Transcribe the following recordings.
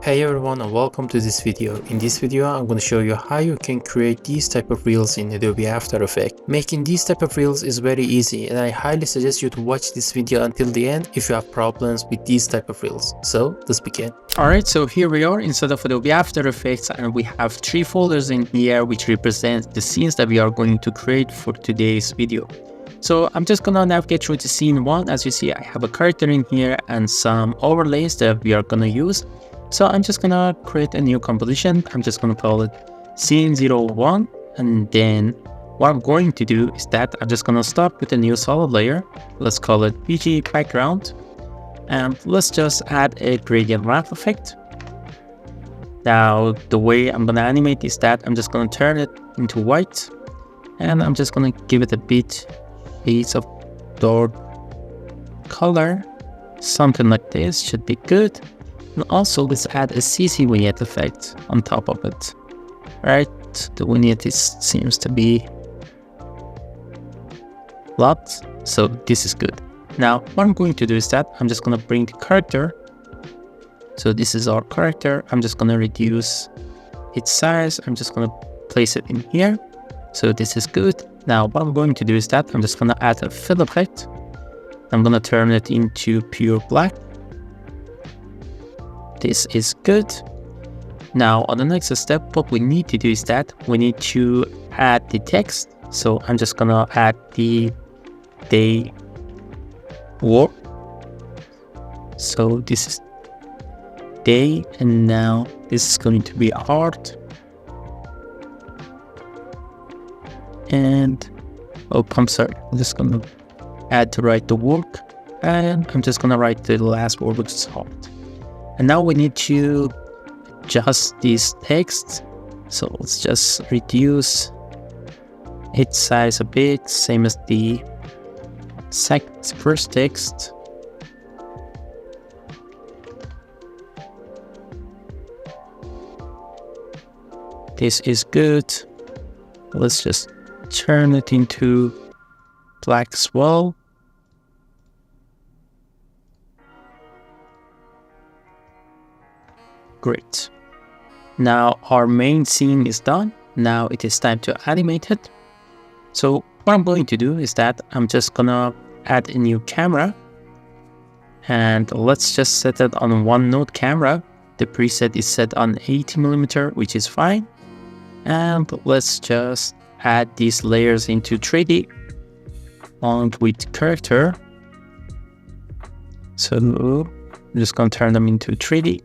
Hey everyone and welcome to this video. In this video I'm going to show you how you can create these type of reels in Adobe After Effects. Making these type of reels is very easy and I highly suggest you to watch this video until the end if you have problems with these type of reels. So let's begin. Alright, so here we are inside of Adobe After Effects and we have 3 folders in here which represent the scenes that we are going to create for today's video. So I'm just gonna navigate through the scene 1. As you see, I have a character in here and some overlays that we are gonna use. So I'm just gonna create a new composition. I'm just gonna call it scene 01, and then what I'm going to do is that I'm just gonna start with a new solid layer. Let's call it PG background, and let's just add a gradient ramp effect. Now the way I'm gonna animate is that I'm just gonna turn it into white, and I'm just gonna give it a bit of dark color, something like this should be good. And also let's add a CC vignette effect on top of it. Right, the vignette seems to be lots, so this is good. Now what I'm going to do is that I'm just going to bring the character. So this is our character. I'm just going to reduce its size. I'm just going to place it in here. So this is good. Now what I'm going to do is that I'm just going to add a fill effect. I'm going to turn it into pure black. This is good. Now on the next step, what we need to do is that we need to add the text. So I'm just gonna add the day work. So this is day, and now this is going to be art. And oh, I'm sorry, I'm just gonna add to write the work, and I'm just gonna write the last word, which is art. And now we need to adjust this text. So let's just reduce its size a bit, same as the first text. This is good. Let's just turn it into black as well. Great. Now our main scene is done. Now it is time to animate it. So what I'm going to do is that I'm just gonna add a new camera, and let's just set it on 1 node camera. The preset is set on 80mm, which is fine. And let's just add these layers into 3D along with character. So I'm just gonna turn them into 3D.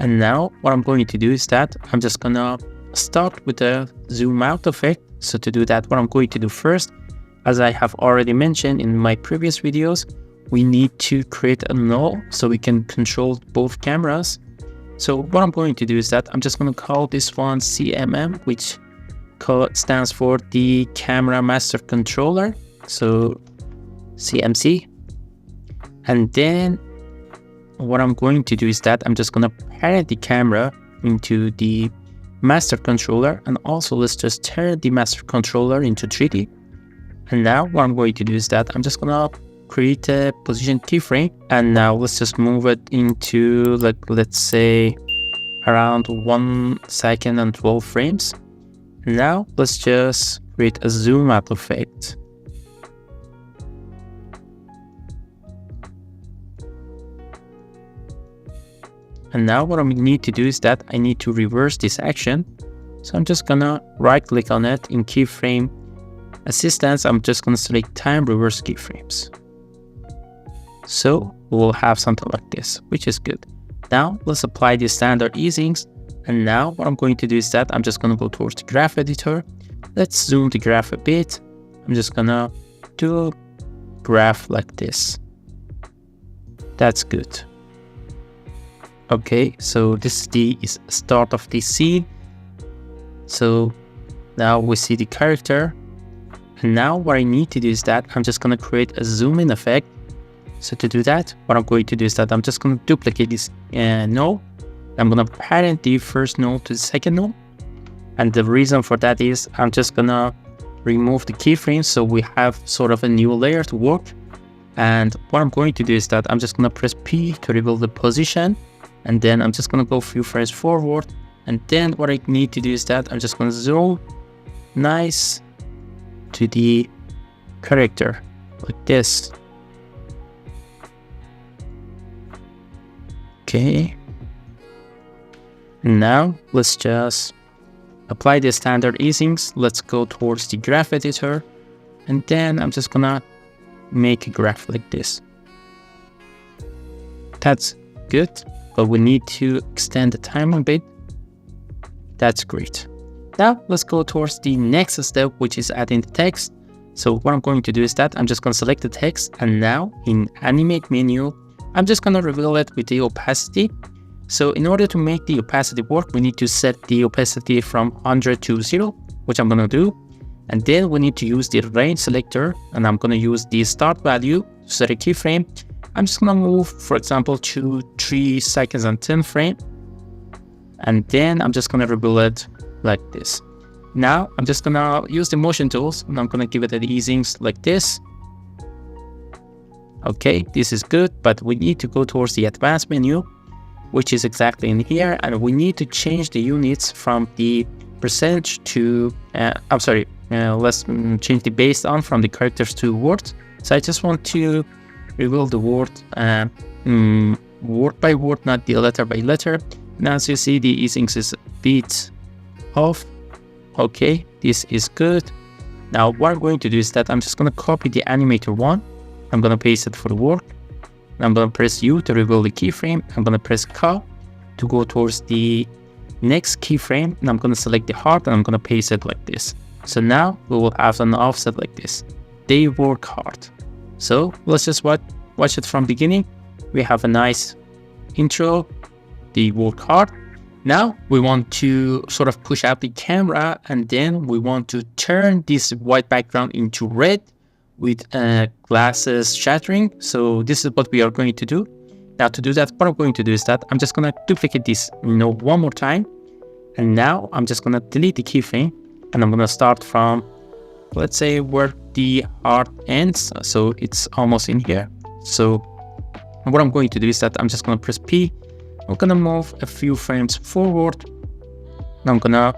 And now what I'm going to do is that I'm just gonna start with a zoom out effect. So to do that, what I'm going to do first, as I have already mentioned in my previous videos, we need to create a null so we can control both cameras. So what I'm going to do is that I'm just gonna call this one CMM, which stands for the camera master controller. So CMC. And then what I'm going to do is that I'm just gonna parent the camera into the master controller, and also let's just turn the master controller into 3D. And now what I'm going to do is that I'm just gonna create a position keyframe, and now let's just move it into, like, let's say around 1 second and 12 frames. Now let's just create a zoom out effect. And now what I need to do is that I need to reverse this action. So I'm just gonna right click on it in keyframe assistance. I'm just gonna select time reverse keyframes. So we'll have something like this, which is good. Now let's apply the standard easings. And now what I'm going to do is that I'm just gonna go towards the graph editor. Let's zoom the graph a bit. I'm just gonna do a graph like this. That's good. Okay, so this is the start of the scene. So now we see the character. And now what I need to do is that I'm just gonna create a zoom in effect. So to do that, what I'm going to do is that I'm just gonna duplicate this node. I'm gonna parent the first node to the second node. And the reason for that is I'm just gonna remove the keyframes so we have sort of a new layer to work. And what I'm going to do is that I'm just gonna press P to reveal the position. and then I'm just gonna go a few frames forward, and then what I need to do is that I'm just gonna zoom nice to the character like this. Okay, now let's just apply the standard easings. Let's go towards the graph editor, and then I'm just gonna make a graph like this. That's good, but we need to extend the time a bit. That's great. Now let's go towards the next step, which is adding the text. So what I'm going to do is that I'm just going to select the text, and now in animate menu, I'm just going to reveal it with the opacity. So in order to make the opacity work, we need to set the opacity from 100 to 0, which I'm going to do. And then we need to use the range selector, and I'm going to use the start value to set a keyframe. I'm just going to move, for example, to 3 seconds and 10 frame. And then I'm just going to reveal it like this. Now I'm just going to use the motion tools, and I'm going to give it the easings like this. Okay, this is good, but we need to go towards the advanced menu, which is exactly in here, and we need to change the units from the percentage to, let's change the based on from the characters to words. So I just want to reveal the word word by word, not the letter by letter. Now as you see, the easings is a bit off. Okay, this is good. Now what I'm going to do is that I'm just going to copy the animator one. I'm going to paste it for the work. I'm going to press U to reveal the keyframe. I'm going to press K to go towards the next keyframe, and I'm going to select the heart, and I'm going to paste it like this. So now we will have an offset like this. They work hard. So let's just watch it from beginning. We have a nice intro. They work hard. Now we want to sort of push out the camera, and then we want to turn this white background into red with glasses shattering. So this is what we are going to do. Now to do that, what I'm going to do is that I'm just going to duplicate this one more time. And now I'm just going to delete the keyframe, and I'm going to start from, let's say, where the heart ends. So it's almost in here. So what I'm going to do is that I'm just going to press P. I'm going to move a few frames forward. And I'm going to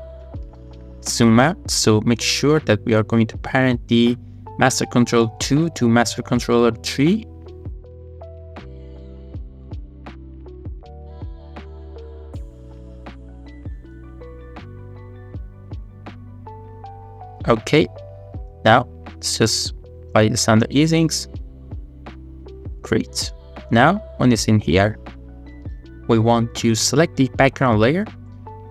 zoom out. So make sure that we are going to parent the Master Control 2 to Master Controller 3. Okay, now let's just apply the standard easings. Great. Now when it's in here, we want to select the background layer.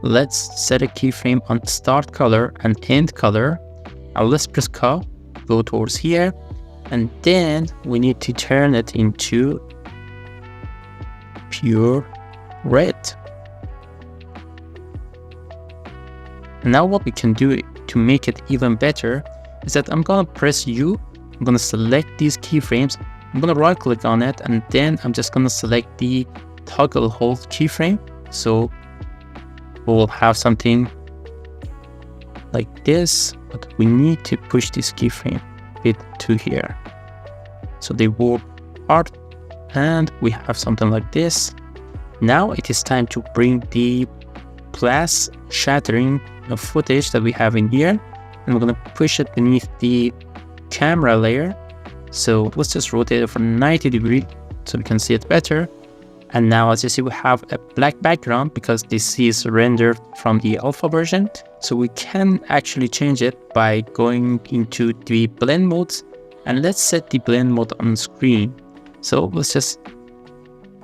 Let's set a keyframe on start color and end color. Now let's press K, go towards here, and then we need to turn it into pure red. And now what we can do to make it even better is that I'm gonna press U, I'm gonna select these keyframes, I'm gonna right click on it, and then I'm just gonna select the toggle hold keyframe. So we'll have something like this, but we need to push this keyframe a bit to here. So they work hard, and we have something like this. Now it is time to bring the glass shattering footage that we have in here, and we're going to push it beneath the camera layer. So let's just rotate it for 90 degrees so we can see it better. And now as you see, we have a black background because this is rendered from the alpha version. So we can actually change it by going into the blend modes, and let's set the blend mode on screen. So let's just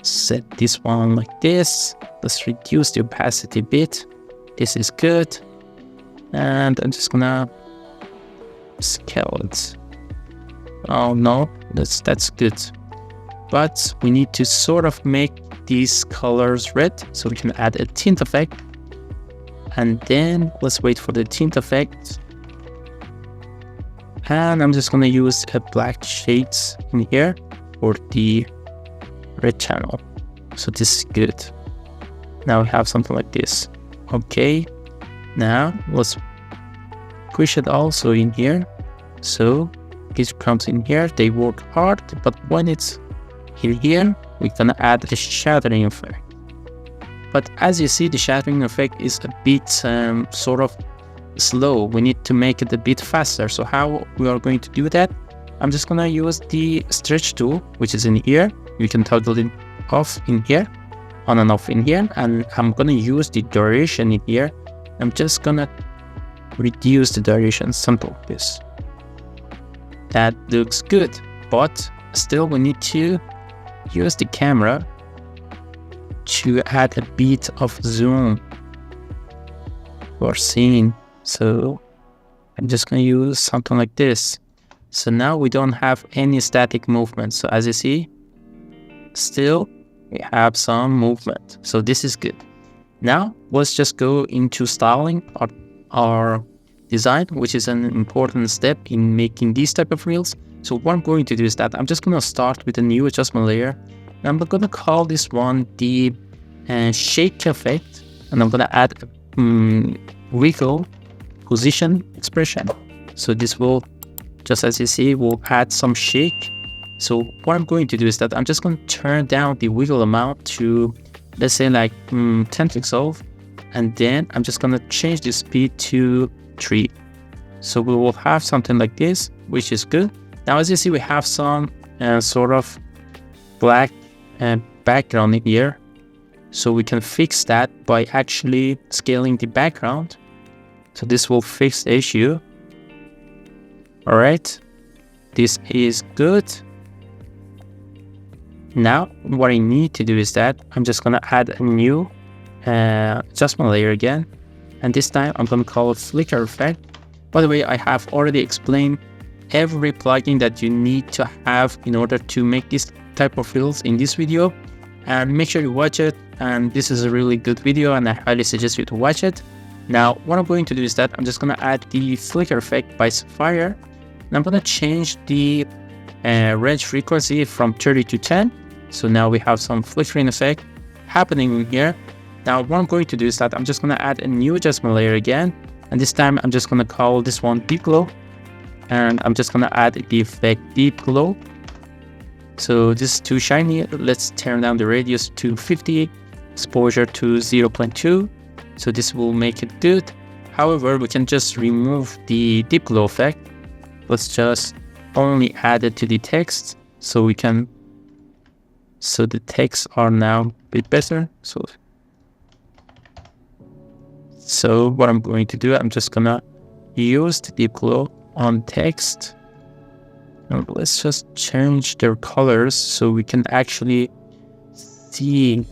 set this one like this. Let's reduce the opacity a bit. This is good. And I'm just gonna scale it. Oh no, that's good. But we need to sort of make these colors red, so we can add a tint effect. And then let's wait for the tint effect. And I'm just gonna use a black shades in here for the red channel. So this is good. Now we have something like this. Okay, now let's push it also in here. So it comes in here, they work hard, but when it's in here, we're gonna add a shattering effect. but as you see, the shattering effect is a bit sort of slow. We need to make it a bit faster. So how we are going to do that? I'm just gonna use the stretch tool, which is in here. You can toggle it off in here, on and off in here, and I'm gonna use the duration in here. I'm just gonna reduce the duration, something like this. That looks good, but still we need to use the camera to add a bit of zoom for scene. So I'm just gonna use something like this. So now we don't have any static movement. So as you see, still we have some movement. So this is good. Now let's just go into styling our design, which is an important step in making these type of reels. So what I'm going to do is that I'm just going to start with a new adjustment layer. And I'm going to call this one the shake effect, and I'm going to add wiggle position expression. So this will, just as you see, will add some shake. So what I'm going to do is that I'm just going to turn down the wiggle amount to, let's say, like 10 pixels, and then I'm just going to change the speed to 3. So we will have something like this, which is good. Now as you see, we have some sort of black background in here, so we can fix that by actually scaling the background. So this will fix the issue. All right, this is good. Now what I need to do is that I'm just gonna add a new adjustment layer again, and this time I'm going to call it flicker effect. By the way, I have already explained every plugin that you need to have in order to make this type of reels in this video, and make sure you watch it. And this is a really good video, and I highly suggest you to watch it. Now what I'm going to do is that I'm just going to add the flicker effect by Sapphire, and I'm going to change the range frequency from 30 to 10. So now we have some flickering effect happening in here. Now what I'm going to do is that I'm just going to add a new adjustment layer again, and this time I'm just going to call this one deep glow, and I'm just going to add the effect deep glow. So this is too shiny. Let's turn down the radius to 50, exposure to 0.2. So this will make it good. However, we can just remove the deep glow effect. Let's just only add it to the text, so the texts are now a bit better. So what I'm going to do, I'm just gonna use the deep glow on text, and let's just change their colors so we can actually see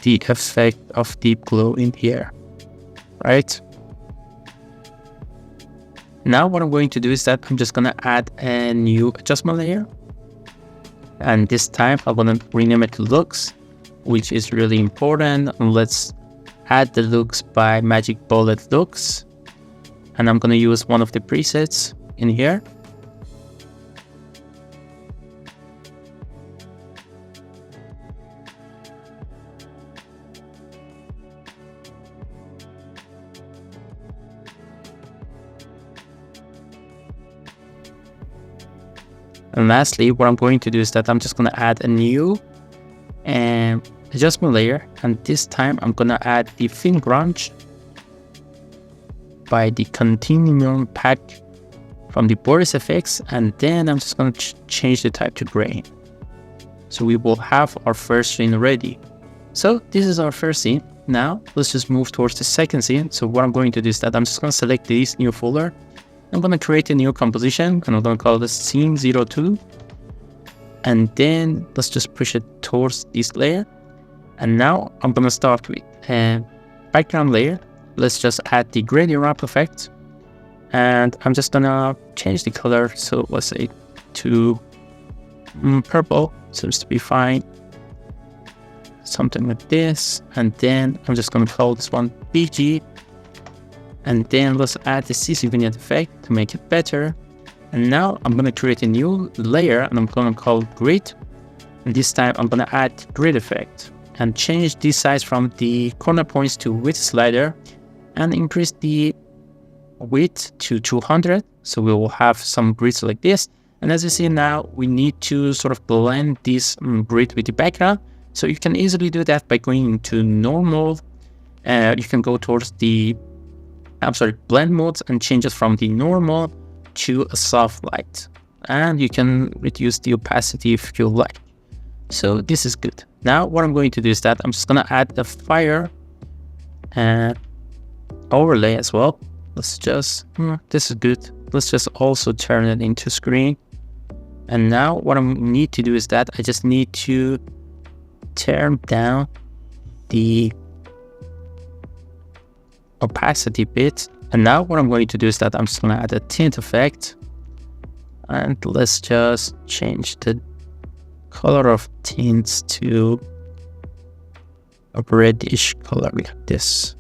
the effect of deep glow in here, right? Now what I'm going to do is that I'm just gonna add a new adjustment layer, and this time I'm gonna rename it to looks, which is really important. And let's add the looks by Magic Bullet Looks, and I'm going to use one of the presets in here. And lastly, what I'm going to do is that I'm just going to add a new adjustment layer, and this time I'm gonna add the thin grunge by the Continuum pack from the Boris effects, and then I'm just gonna change the type to grain. So we will have our first scene ready. So this is our first scene. Now let's just move towards the second scene. So what I'm going to do is that I'm just gonna select this new folder. I'm gonna create a new composition, and I'm gonna call this scene 02. And then let's just push it towards this layer. And now I'm gonna start with a background layer. Let's just add the gradient wrap effect, and I'm just gonna change the color. So let's say to purple, seems to be fine. Something like this, and then I'm just gonna call this one BG, and then let's add the CC vignette effect to make it better. And now I'm gonna create a new layer, and I'm gonna call it grid, and this time I'm gonna add grid effect and change the size from the corner points to width slider, and increase the width to 200. So we will have some grids like this. And as you see now, we need to sort of blend this grid with the background. So you can easily do that by going into normal. You can go towards the blend modes and change it from the normal to a soft light, and you can reduce the opacity if you like. So this is good. Now what I'm going to do is that I'm just gonna add the fire overlay as well. Let's just this is good. Let's just also turn it into screen. And now what I need to do is that I just need to turn down the opacity bit. And now what I'm going to do is that I'm just going to add a tint effect, and let's just change the color of tints to a reddish color like this.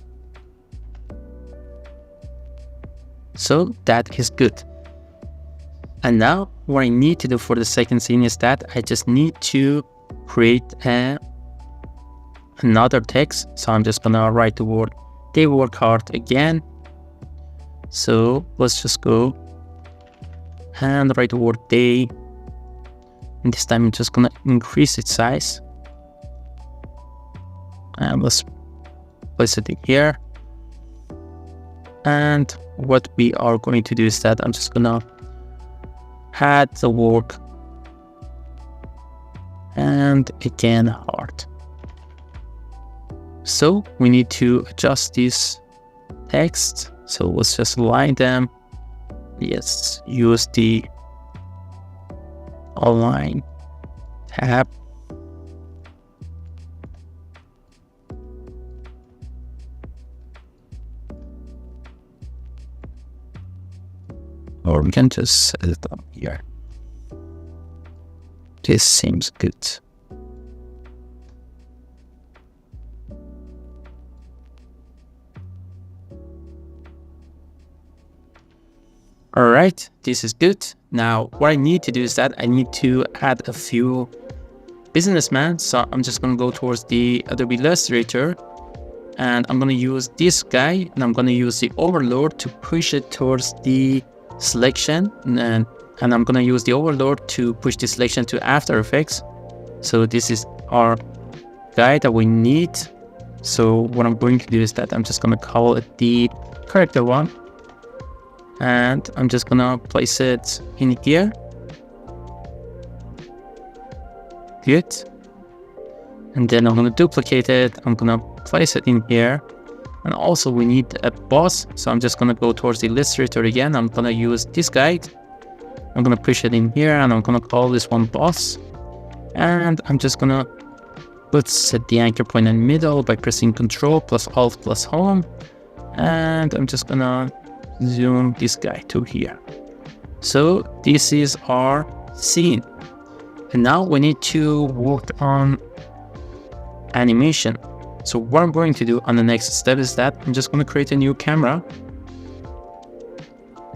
So that is good. And now what I need to do for the second scene is that I just need to create another text. So I'm just gonna write the word "they work hard" again. So let's just go and write the word "they," and this time I'm just gonna increase its size, and let's place it in here. And what we are going to do is that I'm just gonna add the word and again hard. So we need to adjust this text. So let's just align them. Yes, use the align tab. Or we can just set it up here. This seems good. All right, this is good. Now, what I need to do is that I need to add a few businessmen. So I'm just going to go towards the Adobe Illustrator, and I'm going to use this guy, and I'm going to use the overlord to push it towards the selection, and I'm going to use the overlord to push the selection to After Effects. So this is our guy that we need. So what I'm going to do is that I'm just going to call it the character one, and I'm just going to place it in here. Good. And then I'm going to duplicate it. I'm going to place it in here. And also we need a boss. So I'm just going to go towards the Illustrator again. I'm going to use this guy. I'm going to push it in here, and I'm going to call this one boss. And I'm just going to set the anchor point in the middle by pressing Control plus Alt plus Home. And I'm just going to zoom this guy to here. So this is our scene. And now we need to work on animation. So what I'm going to do on the next step is that I'm just going to create a new camera,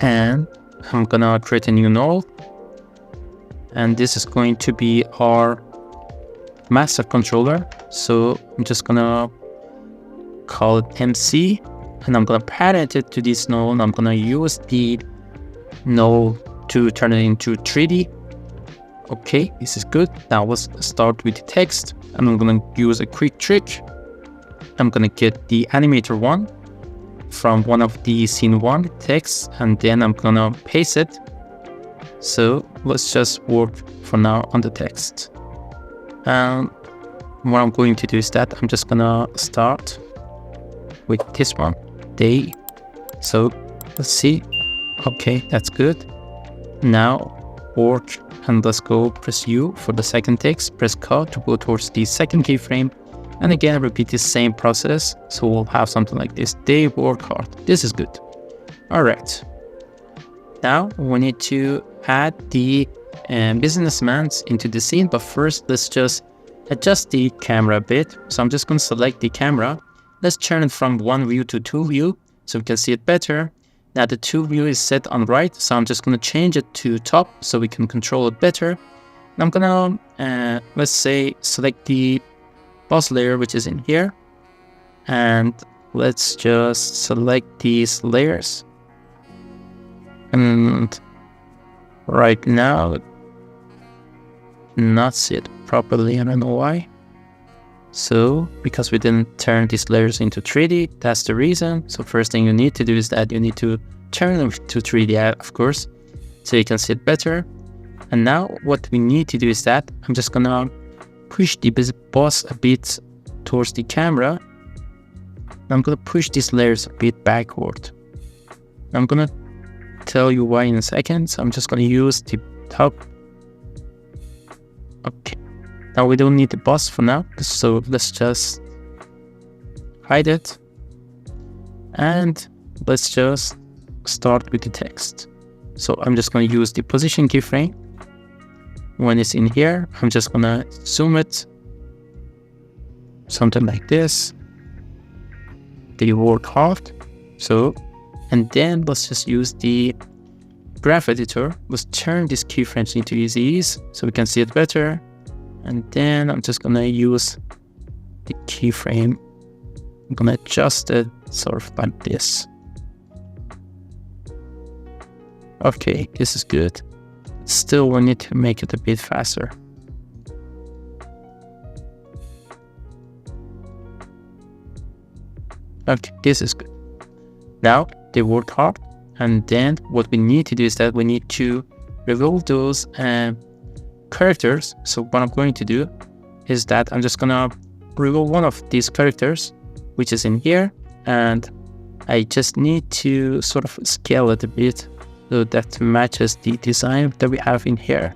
and I'm going to create a new node, and this is going to be our master controller. So I'm just going to call it MC, and I'm going to parent it to this node. I'm going to use the node to turn it into 3D. Okay, this is good. Now let's start with the text, and I'm going to use a quick trick. I'm going to get the animator one from one of the scene one texts, and then I'm going to paste it. So let's just work for now on the text. And what I'm going to do is that I'm just going to start with this one, day. So let's see. Okay, that's good. Now work, and let's go press U for the second text, press Cut to go towards the second keyframe, and again repeat the same process. So we'll have something like this: they work hard. This is good. All right, now we need to add the businessmen into the scene, but first let's just adjust the camera a bit. So I'm just going to select the camera. Let's turn it from 1 view to 2 view so we can see it better. Now the 2 view is set on right, so I'm just going to change it to top so we can control it better. And I'm going to, let's say, select the boss layer, which is in here. And let's just select these layers. And right now, not see it properly, I don't know why. So because we didn't turn these layers into 3D, that's the reason. So first thing you need to do is that you need to turn them to 3D, of course, so you can see it better. And now what we need to do is that I'm just gonna push the boss a bit towards the camera. I'm gonna push these layers a bit backward. I'm gonna tell you why in a second. So I'm just gonna use the top. Okay. Now we don't need the boss for now, so let's just hide it. And let's just start with the text. So I'm just going to use the position keyframe. When it's in here, I'm just going to zoom it. Something like this. The word hard. So, and then let's just use the graph editor. Let's turn these keyframes into ease so we can see it better. And then I'm just gonna use the keyframe. I'm gonna adjust it sort of like this. Okay, this is good. Still, we need to make it a bit faster. Okay, this is good. Now they work hard, and then what we need to do is that we need to remove those characters. So what I'm going to do is that I'm just gonna remove one of these characters, which is in here, and I just need to sort of scale it a bit so that matches the design that we have in here.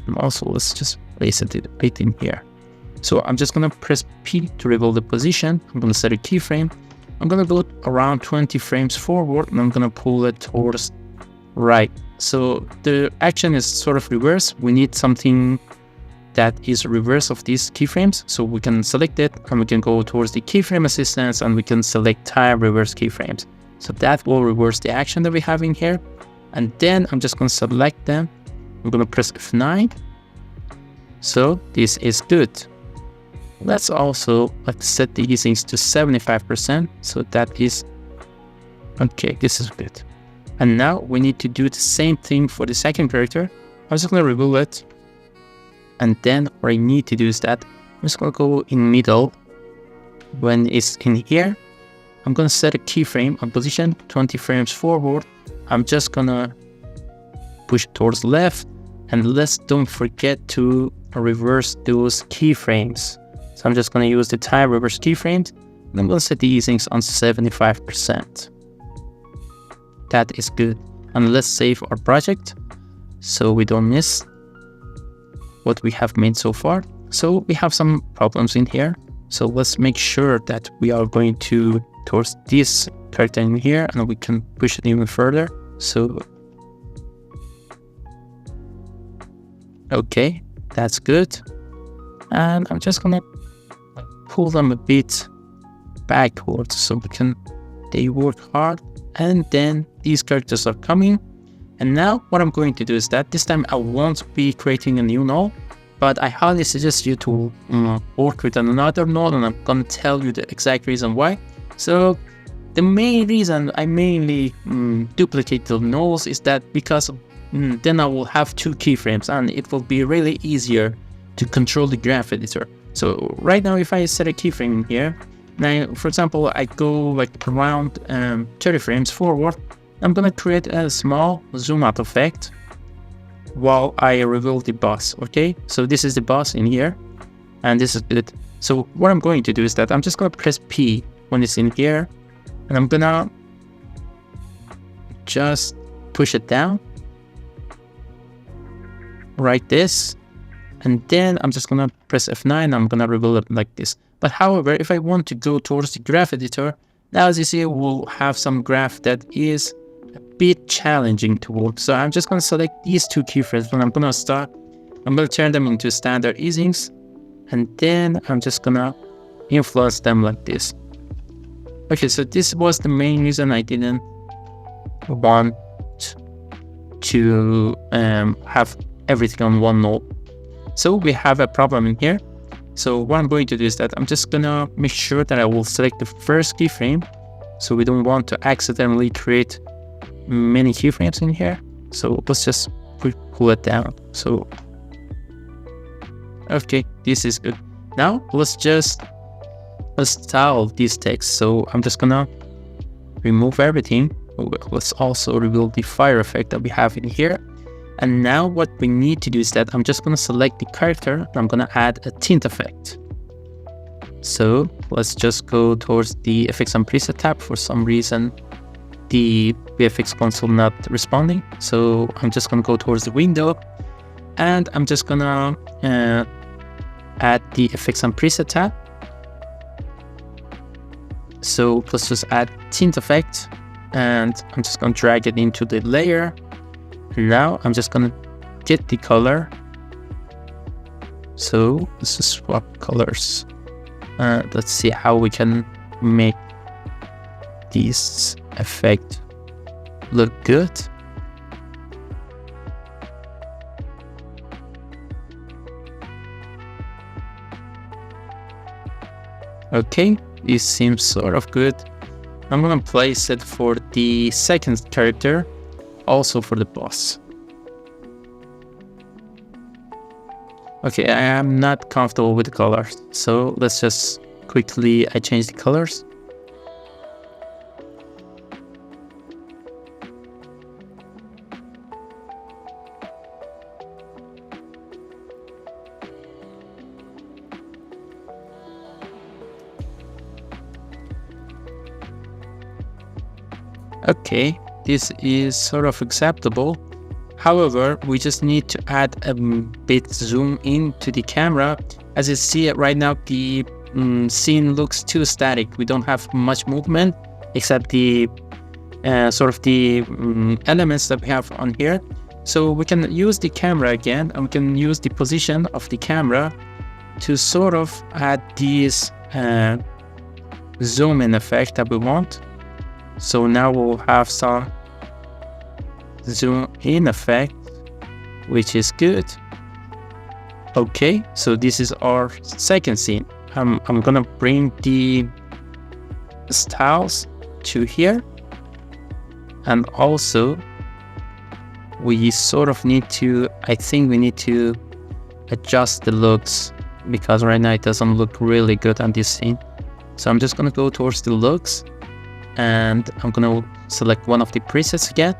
And also let's just place it a bit in here. So I'm just gonna press P to remove the position. I'm gonna set a keyframe. I'm gonna go around 20 frames forward, and I'm gonna pull it towards right. So the action is sort of reverse. We need something that is reverse of these keyframes. So we can select it, and we can go towards the keyframe assistance, and we can select time reverse keyframes. So that will reverse the action that we have in here. And then I'm just going to select them. I'm going to press F9. So this is good. Let's also set the easings to 75%. So that is okay. This is good. And now we need to do the same thing for the second character. I'm just going to remove it. And then what I need to do is that I'm just going to go in middle. When it's in here, I'm going to set a keyframe on position 20 frames forward. I'm just going to push towards left. And let's don't forget to reverse those keyframes. So I'm just going to use the time reverse keyframes. And I'm going to set the easings on 75%. That is good. And let's save our project so we don't miss what we have made so far. So we have some problems in here. So let's make sure that we are going towards this character in here, and we can push it even further. So okay, that's good. And I'm just gonna pull them a bit backwards so they work hard. And then these characters are coming. And now what I'm going to do is that this time I won't be creating a new node, but I highly suggest you to work with another node, and I'm going to tell you the exact reason why. So the main reason I mainly duplicate the nodes is that because then I will have two keyframes, and it will be really easier to control the graph editor. So right now, if I set a keyframe in here, now for example, I go like around 30 frames forward, I'm gonna create a small zoom out effect while I reveal the boss. Okay, so this is the boss in here, and this is it. So what I'm going to do is that I'm just gonna press P when it's in here, and I'm gonna just push it down, right this, and then I'm just gonna press F9. I'm gonna reveal it like this. But however, if I want to go towards the graph editor, now as you see, we'll have some graph that is a bit challenging to work. So I'm just gonna select these two keyframes, and I'm gonna turn them into standard easings, and then I'm just gonna influence them like this. Okay, so this was the main reason I didn't want to have everything on one node. So we have a problem in here. So what I'm going to do is that I'm just gonna make sure that I will select the first keyframe. So we don't want to accidentally create many keyframes in here. So let's just pull it down. So okay, this is good. Now let's just style this text. So I'm just gonna remove everything. Let's also reveal the fire effect that we have in here. And now what we need to do is that I'm just gonna select the character and I'm gonna add a tint effect. So let's just go towards the effects and preset tab. For some reason the VFX console not responding, so I'm just gonna go towards the window and I'm just gonna add the effects and preset tab. So let's just add tint effect and I'm just gonna drag it into the layer. Now I'm just gonna get the color. So let's just swap colors. Let's see how we can make this effect look good. Okay, this seems sort of good. I'm gonna place it for the second character, also for the boss. Okay, I am not comfortable with the colors, so let's just quickly change the colors. Okay, this is sort of acceptable. However, we just need to add a bit zoom into the camera. As you see it right now, the scene looks too static. We don't have much movement except the sort of the elements that we have on here. So we can use the camera again, and we can use the position of the camera to sort of add this zoom in effect that we want. So now we'll have some zoom in effect, which is good. Okay, so this is our second scene. I'm gonna bring the styles to here, and also we sort of need to, I think we need to adjust the looks, because right now it doesn't look really good on this scene. So I'm just gonna go towards the looks and I'm gonna select one of the presets again.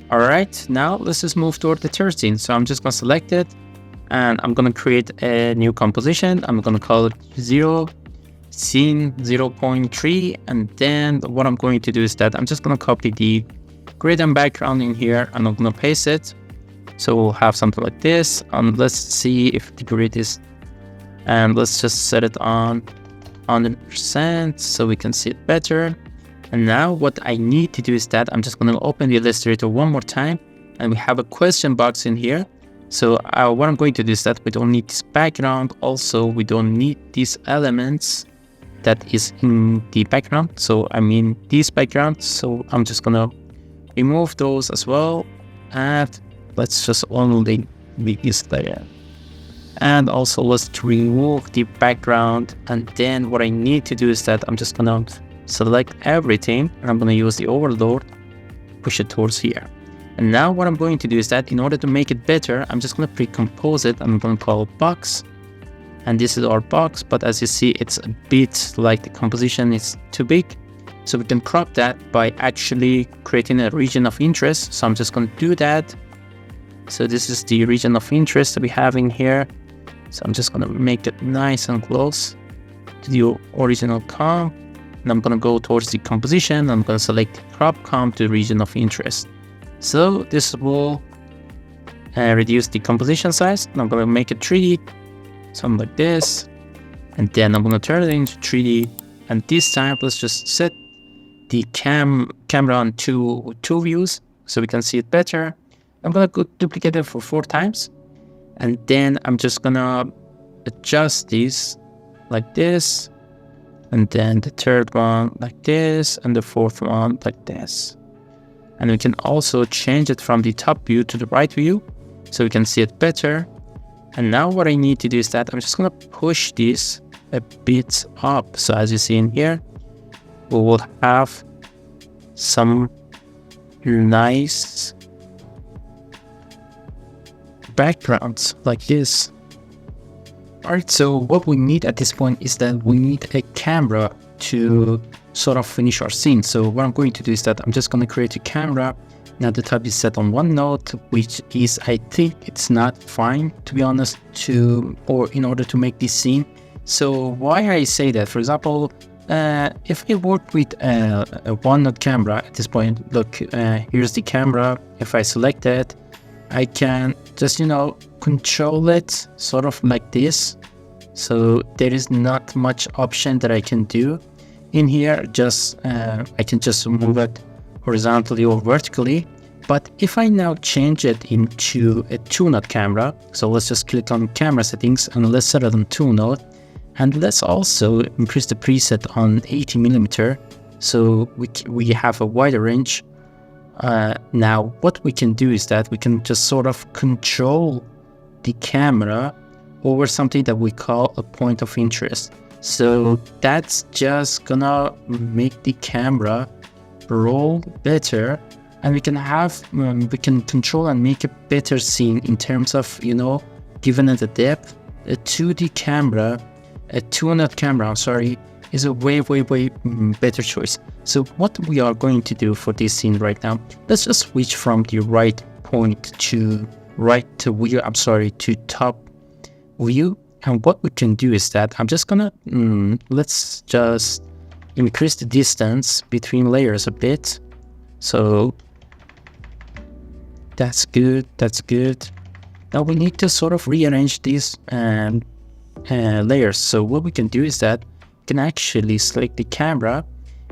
All right, now let's just move toward the third scene. So I'm just gonna select it and I'm gonna create a new composition. I'm gonna call it 0, scene 0.3. And then what I'm going to do is that I'm just gonna copy the grid and background in here and I'm gonna paste it. So we'll have something like this. And let's see if the grid is, and let's just set it on 100% so we can see it better. And now what I need to do is that I'm just going to open the Illustrator one more time, and we have a question box in here. So what I'm going to do is that we don't need this background. Also, we don't need these elements that is in the background. So I mean this background. So I'm just going to remove those as well. And let's just only leave this layer. And also let's remove the background. And then what I need to do is that I'm just going to select everything and I'm going to use the overlord, push it towards here. And now what I'm going to do is that in order to make it better, I'm just going to pre-compose it. I'm going to call it box, and this is our box. But as you see, it's a bit like the composition is too big, so we can crop that by actually creating a region of interest. So I'm just going to do that. So this is the region of interest that we have in here. So I'm just going to make it nice and close to the original comp. And I'm going to go towards the composition. I'm going to select crop comp to region of interest. So this will reduce the composition size. And I'm going to make it 3D, something like this. And then I'm going to turn it into 3D. And this time, let's just set the camera on two views so we can see it better. I'm going to duplicate it for 4 times. And then I'm just gonna adjust this like this, and then the third one like this, and the fourth one like this. And we can also change it from the top view to the right view so we can see it better. And now what I need to do is that I'm just gonna push this a bit up. So as you see in here, we will have some nice backgrounds like this. Alright, so what we need at this point is that we need a camera to sort of finish our scene. So what I'm going to do is that I'm just going to create a camera. Now the type is set on one node, which is, I think it's not fine, to be honest, in order to make this scene. So why I say that, for example, if I work with a one node camera at this point, look, here's the camera. If I select it, I can just, control it sort of like this. So there is not much option that I can do in here. I can just move it horizontally or vertically. But if I now change it into a 2-node camera, so let's just click on camera settings and let's set it on 2-node. And let's also increase the preset on 80mm, so we have a wider range. Now what we can do is that we can just sort of control the camera over something that we call a point of interest. So that's just gonna make the camera roll better, and we can control and make a better scene in terms of, given it a depth. A 2D camera, a 2-node camera, I'm sorry, is a way better choice. So what we are going to do for this scene right now, let's just switch from the right point to top view. And what we can do is that I'm just gonna let's just increase the distance between layers a bit. So that's good. Now we need to sort of rearrange these layers. So what we can do is that we can actually select the camera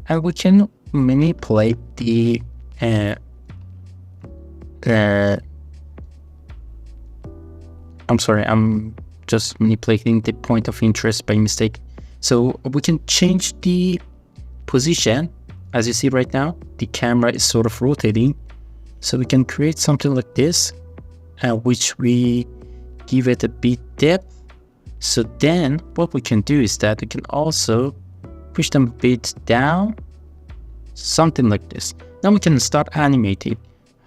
and we can manipulate the I'm sorry, I'm just manipulating the point of interest by mistake. So we can change the position. As you see right now, the camera is sort of rotating. So we can create something like this, which we give it a bit depth. So then what we can do is that we can also push them a bit down, something like this. Now we can start animating.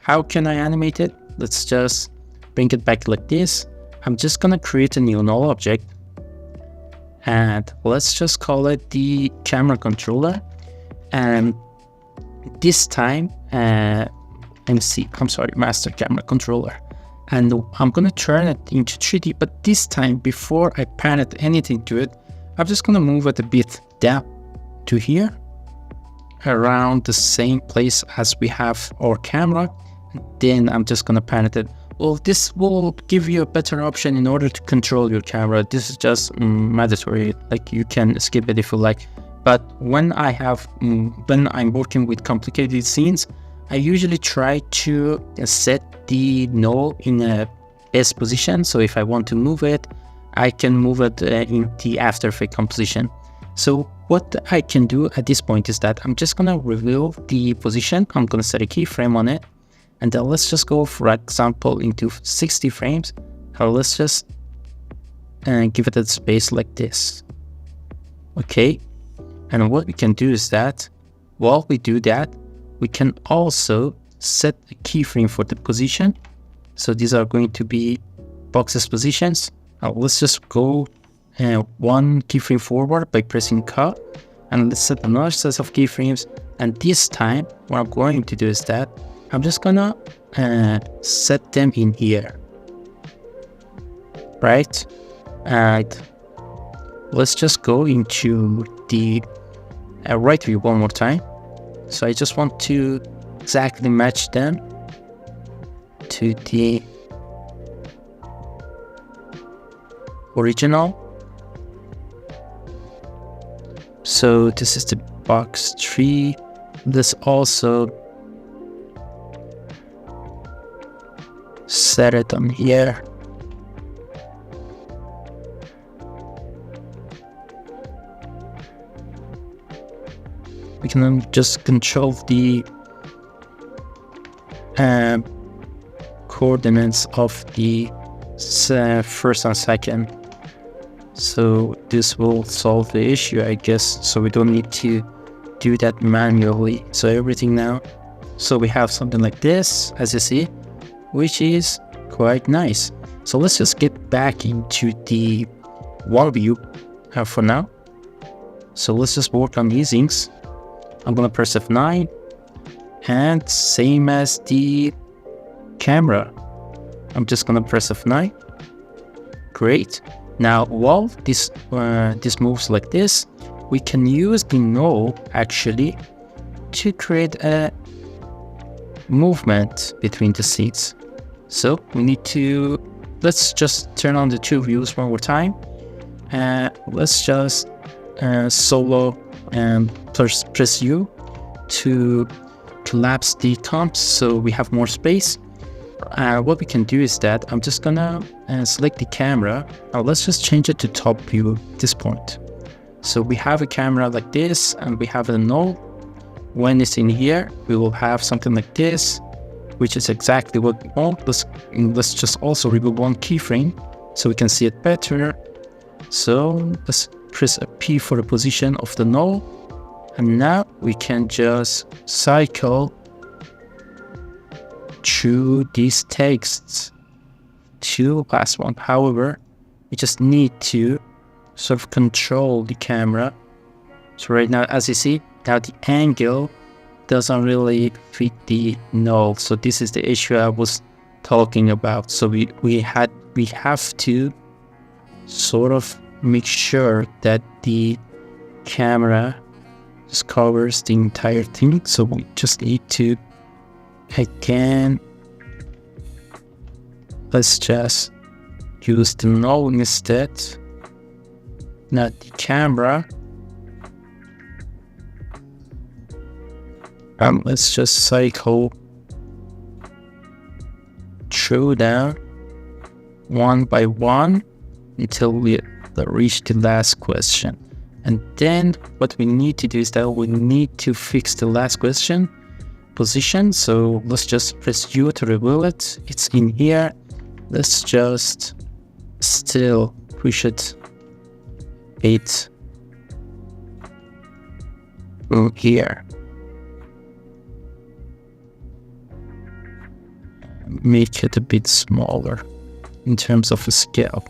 How can I animate it? Let's just bring it back like this. I'm just gonna create a new null object, and let's just call it the camera controller. And this time, master camera controller. And I'm gonna turn it into 3D, but this time, before I pan it anything to it, I'm just gonna move it a bit down to here, around the same place as we have our camera. Then I'm just gonna pan it. Well, this will give you a better option in order to control your camera. This is just mandatory, like you can skip it if you like. But when I'm working with complicated scenes, I usually try to set the null in a S position. So if I want to move it, I can move it in the After Effects composition. So what I can do at this point is that I'm just gonna reveal the position. I'm gonna set a keyframe on it. And then let's just go, for example, into 60 frames. And let's just give it a space like this. Okay. And what we can do is that while we do that, we can also set a keyframe for the position. So these are going to be boxes positions. Let's just go one keyframe forward by pressing K. And let's set another set of keyframes. And this time, what I'm going to do is that I'm just gonna set them in here, right? And let's just go into the right view one more time. So I just want to exactly match them to the original. So this is the box 3. Let's also set it on here. we can just control the coordinates of the first and second. So this will solve the issue, I guess, so we don't need to do that manually. So everything now, so we have something like this, as you see, which is quite nice. So let's just get back into the one view for now. So let's just work on these things. I'm gonna press F9, and same as the camera, I'm just gonna press F9. Great. Now while this moves like this, we can use the null actually to create a movement between the seats. So we need to, let's just turn on the two views one more time. Let's just solo and press U to collapse the comps so we have more space. What we can do is that I'm just gonna select the camera. Now let's just change it to top view at this point. So we have a camera like this, and we have a null. When it's in here, we will have something like this, which is exactly what we want. Let's just also remove one keyframe so we can see it better. So let's press a P for the position of the null, and now we can just cycle through these texts to the last one. However, we just need to sort of control the camera. So right now, as you see, now the angle doesn't really fit the null. So this is the issue I was talking about. So we have to sort of make sure that the camera just covers the entire thing. So we just need to, again, let's just use the null instead, not the camera. And let's just cycle through down one by one until we reach the last question. And then what we need to do is that we need to fix the last question position. So let's just press U to reveal it. It's in here. Let's just still push it 8 here. Make it a bit smaller in terms of a scale.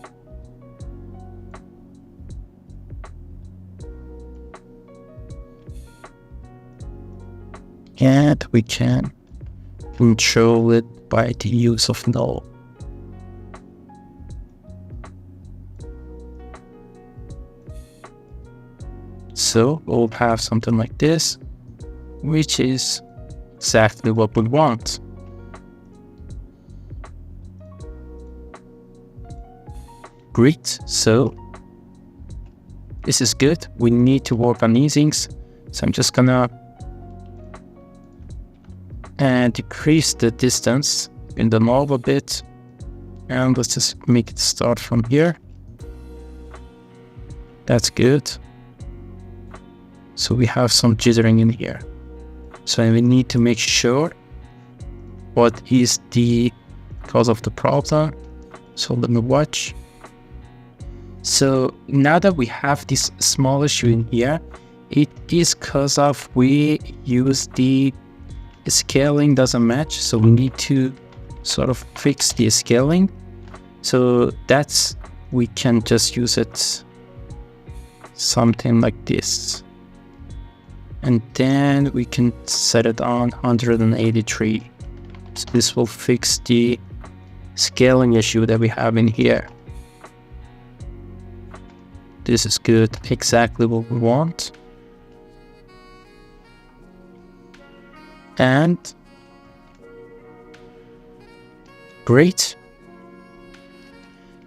And we can control it by the use of null. So we'll have something like this, which is exactly what we want. Great, so this is good. We need to work on these things. So I'm just gonna decrease the distance in the null a bit, and let's just make it start from here. That's good. So we have some jittering in here. So we need to make sure what is the cause of the problem. So let me watch. So now that we have this small issue in here, it is because of we use the scaling doesn't match. So we need to sort of fix the scaling. So that's, we can just use it something like this. And then we can set it on 183. So this will fix the scaling issue that we have in here. This is good, exactly what we want. And great.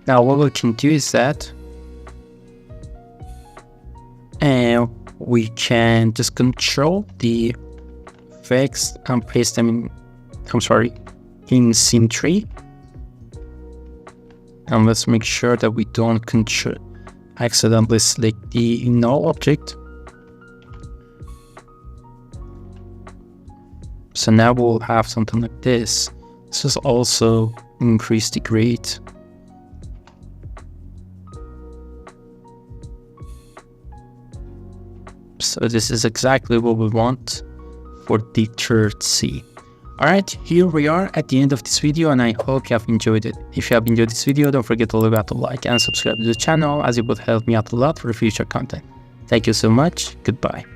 Now what we can do is that we can just control the effects and paste them in, in scene 3. And let's make sure that we don't accidentally select the null object. So now we'll have something like this. This is also increase the grade. So this is exactly what we want for the third C. Alright, here we are at the end of this video, and I hope you have enjoyed it. If you have enjoyed this video, don't forget to leave out a like and subscribe to the channel, as it would help me out a lot for future content. Thank you so much. Goodbye.